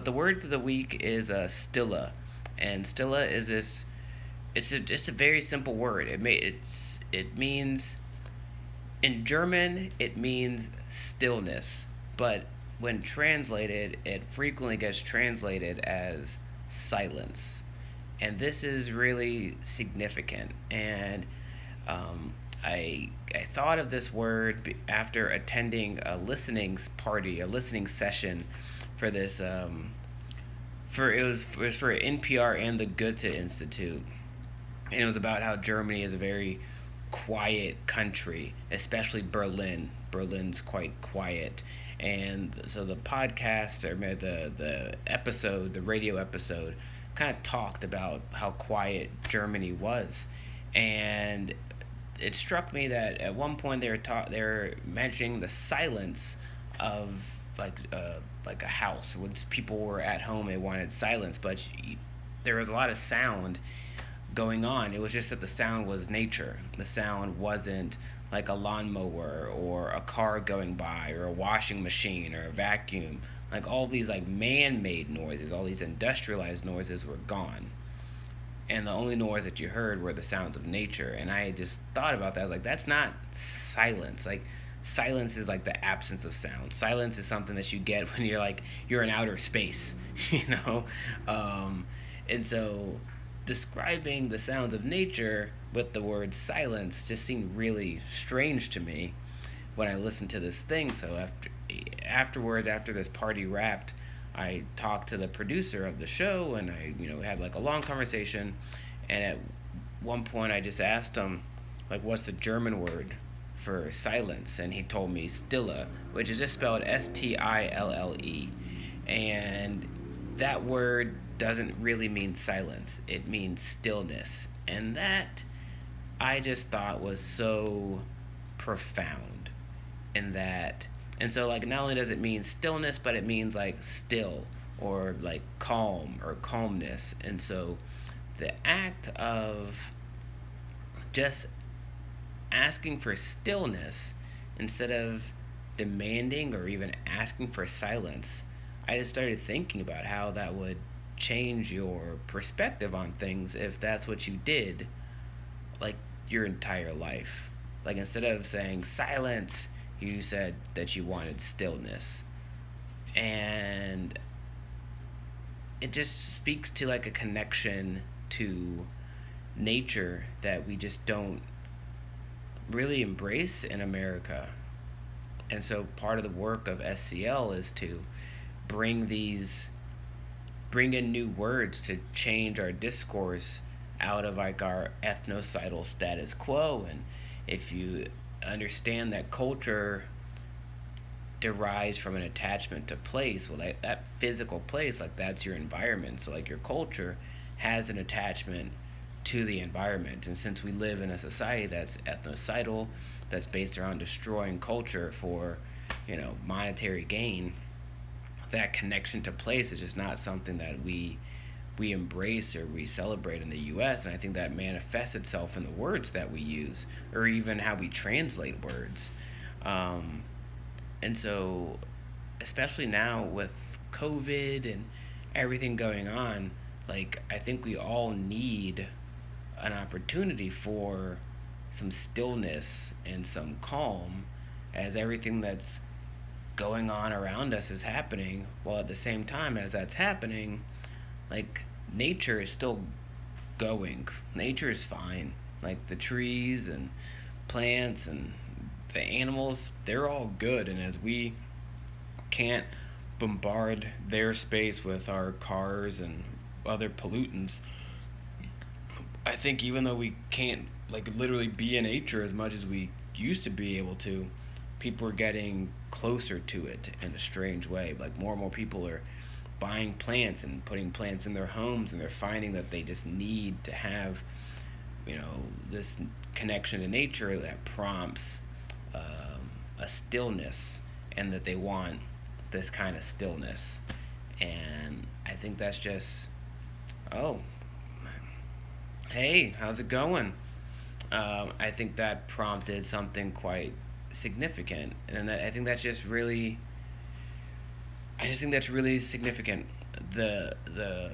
the word for the week is Stille, and Stille is this. It's a very simple word. It means in German it means stillness, but when translated, it frequently gets translated as silence, and this is really significant. And I thought of this word after attending a listening party, a listening session for this it was for NPR and the Goethe Institute, and it was about how Germany is a very quiet country, especially Berlin. Berlin's quite quiet, and so the podcast or the episode, the radio episode, kind of talked about how quiet Germany was, and it struck me that at one point they were mentioning the silence of like a house. When people were at home, they wanted silence, but there was a lot of sound going on. It was just that the sound was nature. The sound wasn't like a lawnmower or a car going by or a washing machine or a vacuum. Like all these like man-made noises, all these industrialized noises were gone. And the only noise that you heard were the sounds of nature. And I just thought about that. I was like, that's not silence. Like silence is like the absence of sound. Silence is something that you get when you're in outer space, you know. And so describing the sounds of nature with the word silence just seemed really strange to me when I listened to this thing. So afterwards, after this party wrapped, I talked to the producer of the show, and I, had like a long conversation. And at one point, I just asked him, like, what's the German word for silence? And he told me Stille, which is just spelled Stille. And that word doesn't really mean silence, it means stillness. And that I just thought was so profound in that. And so, like, not only does it mean stillness, but it means like still or like calm or calmness. And so the act of just asking for stillness instead of demanding or even asking for silence, I just started thinking about how that would change your perspective on things if that's what you did, like, your entire life. Like, instead of saying silence, you said that you wanted stillness. And it just speaks to like a connection to nature that we just don't really embrace in America. And so part of the work of SCL is to bring these bring in new words to change our discourse out of like our ethnocidal status quo. And if you understand that culture derives from an attachment to place, well, that physical place, like, that's your environment. So like your culture has an attachment to the environment. And since we live in a society that's ethnocidal, that's based around destroying culture for monetary gain, that connection to place is just not something that we embrace or we celebrate in the US. And I think that manifests itself in the words that we use or even how we translate words. And so, especially now with COVID and everything going on, like, I think we all need an opportunity for some stillness and some calm as everything that's going on around us is happening, while at the same time as that's happening, like, nature is still going. Nature is fine. Like, the trees and plants and the animals, they're all good. And as we can't bombard their space with our cars and other pollutants, I think even though we can't, like, literally be in nature as much as we used to be able to, people are getting closer to it in a strange way. Like, more and more people are buying plants and putting plants in their homes, and they're finding that they just need to have, this connection to nature that prompts a stillness, and that they want this kind of stillness. And I think that's just, oh, hey, how's it going? I think that prompted something quite significant, and I just think that's really significant. the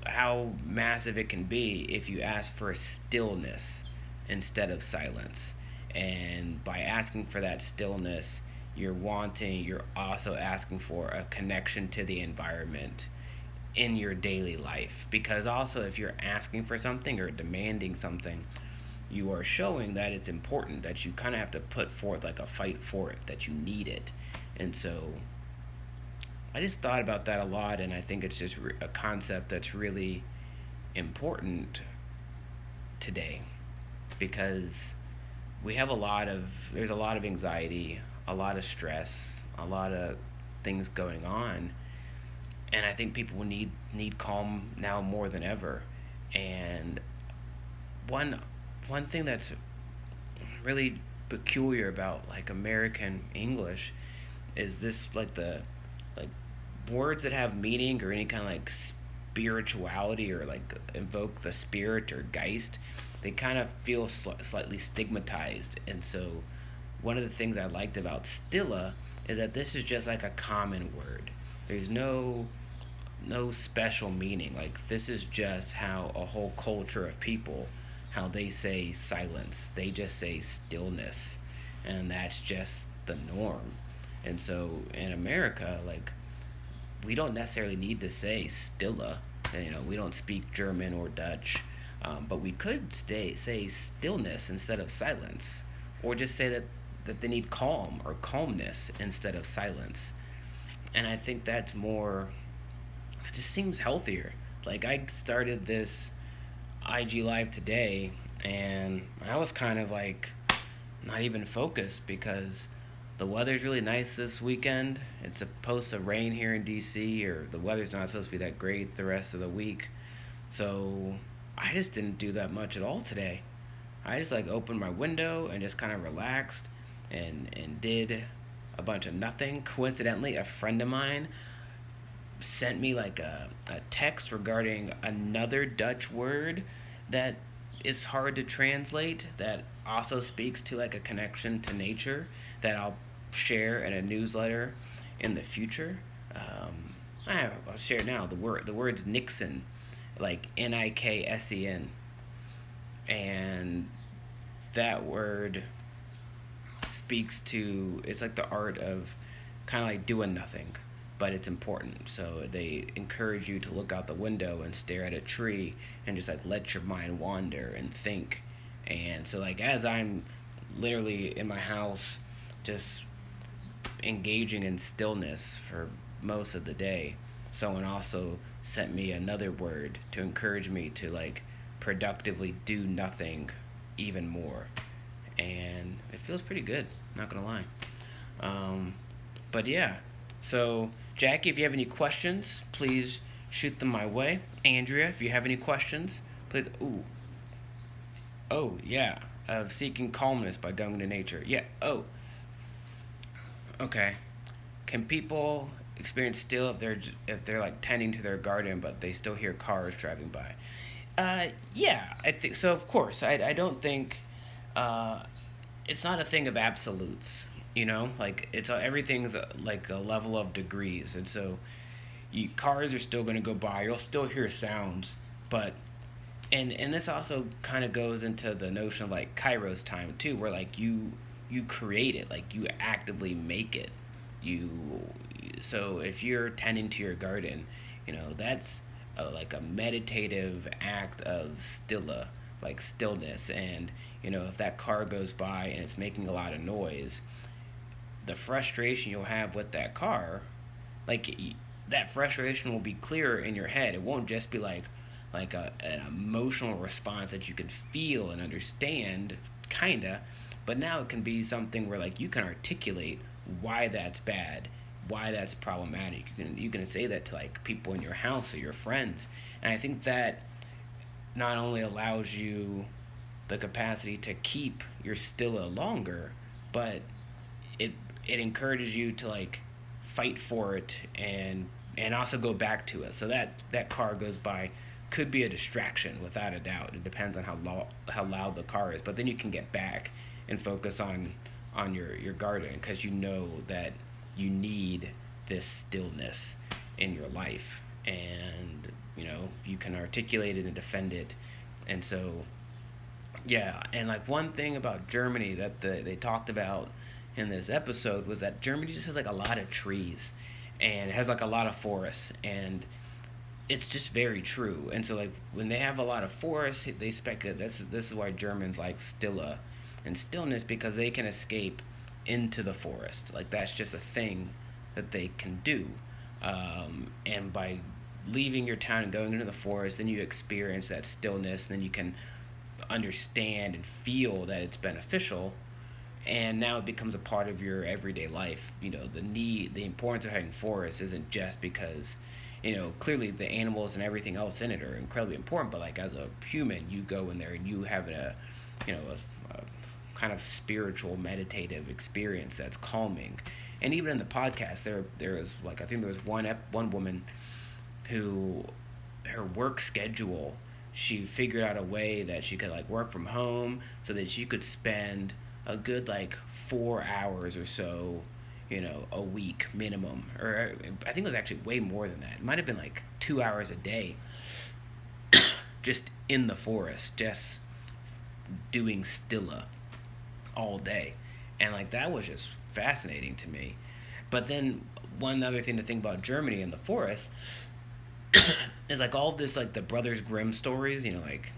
how massive it can be if you ask for a stillness instead of silence. And by asking for that stillness, you're also asking for a connection to the environment in your daily life. Because also, if you're asking for something or demanding something, you are showing that it's important, that you kind of have to put forth like a fight for it, that you need it. And so I just thought about that a lot, and I think it's just a concept that's really important today because there's a lot of anxiety, a lot of stress, a lot of things going on, and I think people need calm now more than ever. And one one thing that's really peculiar about like American English is this, like words that have meaning or any kind of like spirituality or like invoke the spirit or geist, they kind of feel slightly stigmatized. And so one of the things I liked about Stille is that this is just like a common word. There's no special meaning. Like this is just how a whole culture of people, how they say silence. They just say stillness, and that's just the norm. And so in America, like we don't necessarily need to say Stille. You know, we don't speak German or Dutch, but we could say stillness instead of silence, or just say that they need calm or calmness instead of silence. And I think that's more. It just seems healthier. Like I started this IG live today, and I was kind of like not even focused because the weather's really nice this weekend. It's supposed to rain here in DC, or the weather's not supposed to be that great the rest of the week. So I just didn't do that much at all today. I just like opened my window and just kind of relaxed and did a bunch of nothing. Coincidentally, a friend of mine sent me like a text regarding another Dutch word that is hard to translate that also speaks to like a connection to nature that I'll share in a newsletter in the future. I'll share it now. The word's Nixon, like Niksen, and that word speaks to, it's like the art of kind of like doing nothing, but it's important. So they encourage you to look out the window and stare at a tree and just like let your mind wander and think. And so like as I'm literally in my house just engaging in stillness for most of the day, someone also sent me another word to encourage me to like productively do nothing even more. And it feels pretty good, not gonna lie. Um, but yeah, so Jackie, if you have any questions, please shoot them my way. Andrea, if you have any questions, please. Ooh, oh yeah, of seeking calmness by going to nature. Yeah. Oh, okay. Can people experience still if they're like tending to their garden, but they still hear cars driving by? Yeah, I think so. Of course, I don't think uh, it's not a thing of absolutes. You know, like everything's like a level of degrees, and so cars are still going to go by. You'll still hear sounds, but and this also kind of goes into the notion of like Kairos time too, where like you create it, like you actively make it. You so if you're tending to your garden, you know that's like a meditative act of stilla, like stillness. And you know if that car goes by and it's making a lot of noise, the frustration you'll have with that car, like that frustration will be clearer in your head. It won't just be like an emotional response that you can feel and understand, kinda, but now it can be something where like you can articulate why that's bad, why that's problematic. You can say that to like people in your house or your friends, and I think that not only allows you the capacity to keep your stilla longer, but it it encourages you to like fight for it and also go back to it. So that car goes by could be a distraction without a doubt. It depends on how loud the car is, but then you can get back and focus on your garden because you know that you need this stillness in your life. and you can articulate it and defend it. And so, yeah, and like one thing about Germany that they talked about in this episode was that Germany just has like a lot of trees, and it has like a lot of forests, and it's just very true. And so like when they have a lot of forests, they expect that this is why Germans like Stille and stillness, because they can escape into the forest. Like that's just a thing that they can do. And by leaving your town and going into the forest, then you experience that stillness, and then you can understand and feel that it's beneficial, and now it becomes a part of your everyday life. The importance of having forests isn't just because clearly the animals and everything else in it are incredibly important, but like as a human, you go in there and you have a kind of spiritual meditative experience that's calming. And even in the podcast, there was like, I think there was one woman who, her work schedule, she figured out a way that she could like work from home so that she could spend a good like 4 hours or so, a week minimum. Or I think it was actually way more than that. It might have been like 2 hours a day just in the forest, just doing stilla all day. And like that was just fascinating to me. But then one other thing to think about Germany and the forest is like all of this, like the Brothers Grimm stories, like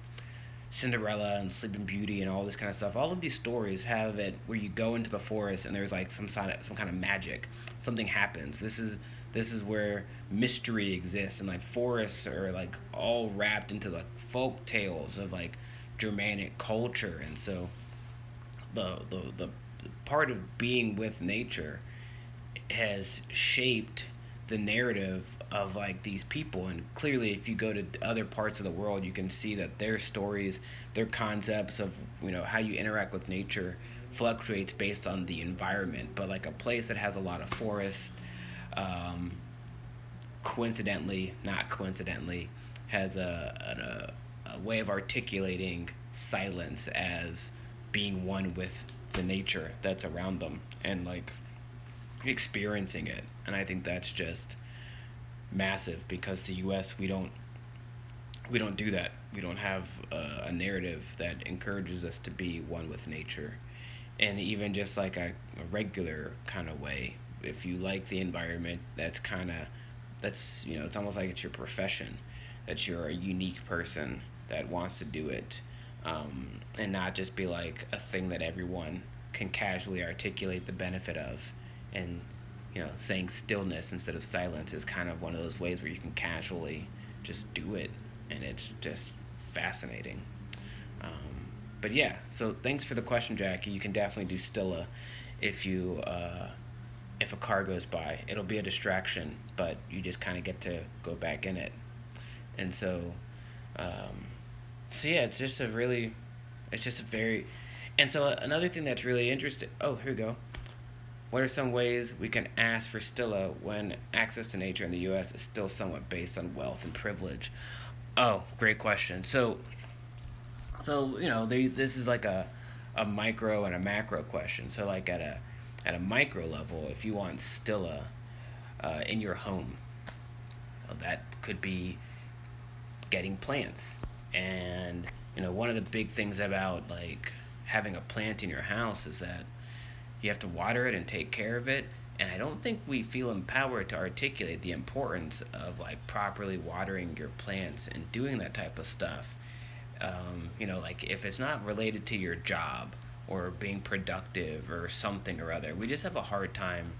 Cinderella and Sleeping Beauty and all this kind of stuff. All of these stories have it where you go into the forest and there's like some kind of magic. Something happens. This is where mystery exists, and like forests are like all wrapped into like folk tales of like Germanic culture. And so the part of being with nature has shaped the narrative of like these people. And clearly if you go to other parts of the world, you can see that their stories, their concepts of how you interact with nature fluctuates based on the environment. But like a place that has a lot of forests, um, not coincidentally, has a way of articulating silence as being one with the nature that's around them, and like experiencing it. And I think that's just massive, because the US, we don't do that. We don't have a narrative that encourages us to be one with nature. And even just like a regular kind of way, if you like the environment, that's it's almost like it's your profession, that you're a unique person that wants to do it, and not just be like a thing that everyone can casually articulate the benefit of. And saying stillness instead of silence is kind of one of those ways where you can casually just do it, and it's just fascinating. Um, but yeah, so thanks for the question, Jackie. You can definitely do Stilla if a car goes by. It'll be a distraction, but you just kind of get to go back in it. And um, so yeah, it's just a very, and so another thing that's really interesting. Oh, here we go. What are some ways we can ask for Stilla when access to nature in the U.S. is still somewhat based on wealth and privilege? Oh, great question. This is like a micro and a macro question. So like at a micro level, if you want Stilla in your home, that could be getting plants. And one of the big things about like having a plant in your house is that you have to water it and take care of it. And I don't think we feel empowered to articulate the importance of like properly watering your plants and doing that type of stuff. Like if it's not related to your job or being productive or something or other, we just have a hard time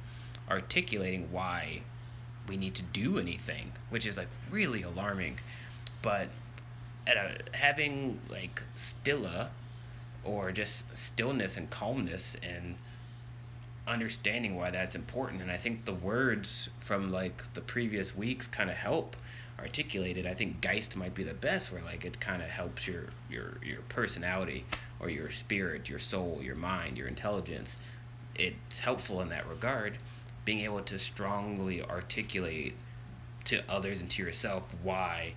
articulating why we need to do anything, which is like really alarming. But having like stilla, or just stillness and calmness, and understanding why that's important. And I think the words from like the previous weeks kind of help articulate it. I think Geist might be the best, where like it kind of helps your personality, or your spirit, your soul, your mind, your intelligence. It's helpful in that regard, being able to strongly articulate to others and to yourself why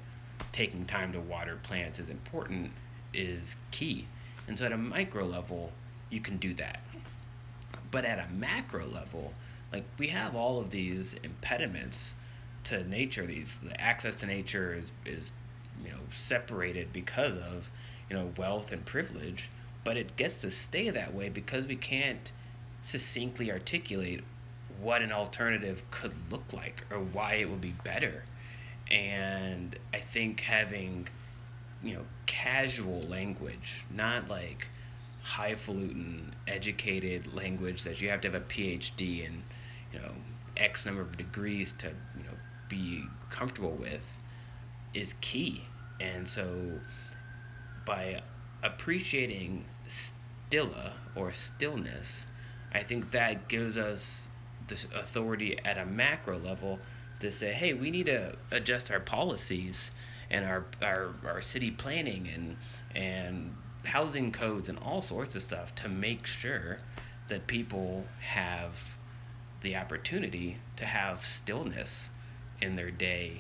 taking time to water plants is important is key. And so at a micro level, you can do that. But at a macro level, like we have all of these impediments to nature, the access to nature is separated because of wealth and privilege, but it gets to stay that way because we can't succinctly articulate what an alternative could look like or why it would be better. And I think having casual language, not like highfalutin educated language that you have to have a PhD and you know X number of degrees to be comfortable with, is key. And so by appreciating stilla or stillness, I think that gives us this authority at a macro level to say, hey, we need to adjust our policies and our city planning and housing codes and all sorts of stuff to make sure that people have the opportunity to have stillness in their day